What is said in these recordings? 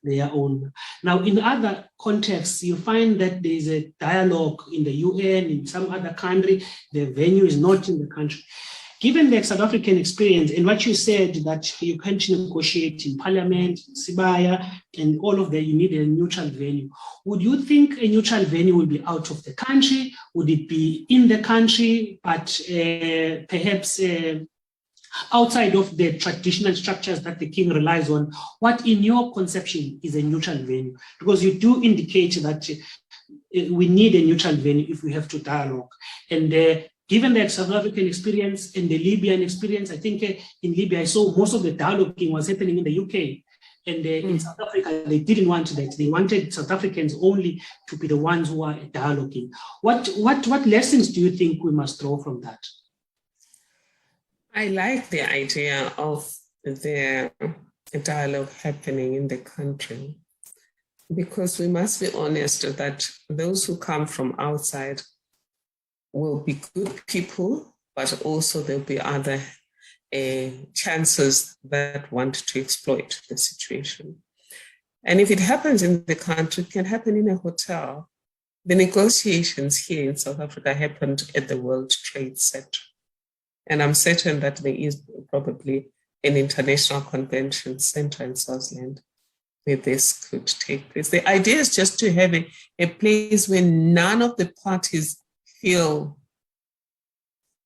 their own. Now, in other contexts, you find that there is a dialogue in the UN, in some other country, the venue is not in the country. Given the South African experience and what you said that you can't negotiate in Parliament, Sibaya, and all of that, you need a neutral venue. Would you think a neutral venue will be out of the country? Would it be in the country, but perhaps outside of the traditional structures that the king relies on? What, in your conception, is a neutral venue? Because you do indicate that we need a neutral venue if we have to dialogue. And given the South African experience and the Libyan experience, I think in Libya, I saw most of the dialoguing was happening in the UK. And in South Africa, they didn't want that. They wanted South Africans only to be the ones who are dialoguing. What lessons do you think we must draw from that? I like the idea of the dialogue happening in the country, because we must be honest that those who come from outside will be good people, but also there'll be other chances that want to exploit the situation. And if it happens in the country, it can happen in a hotel. The negotiations here in South Africa happened at the World Trade Center. And I'm certain that there is probably an international convention center in Swaziland where this could take place. The idea is just to have a place where none of the parties feel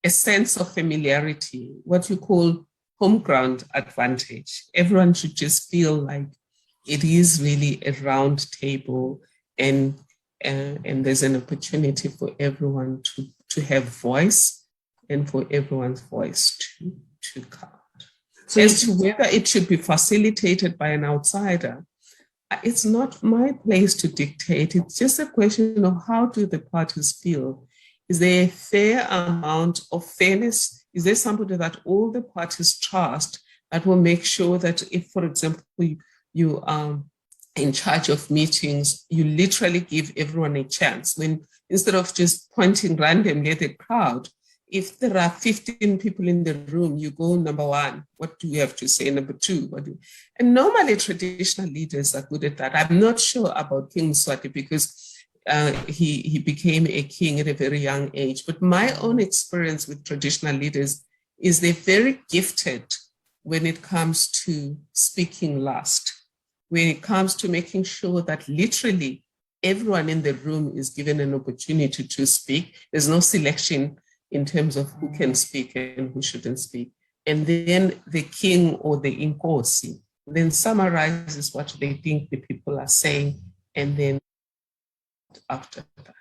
a sense of familiarity, what you call home ground advantage. Everyone should just feel like it is really a round table, and there's an opportunity for everyone to have voice and for everyone's voice to count. So as to whether it should be facilitated by an outsider, it's not my place to dictate. It's just a question of how do the parties feel. Is there a fair amount of fairness? Is there somebody that all the parties trust that will make sure that if, for example, you are in charge of meetings, you literally give everyone a chance? When instead of just pointing randomly at the crowd, if there are 15 people in the room, you go number one, what do you have to say? Number two, and normally traditional leaders are good at that. I'm not sure about King Mswati because he became a king at a very young age. But my own experience with traditional leaders is they're very gifted when it comes to speaking last, when it comes to making sure that literally everyone in the room is given an opportunity to speak. There's no selection in terms of who can speak and who shouldn't speak. And then the king or the inkosi then summarizes what they think the people are saying, and then after that.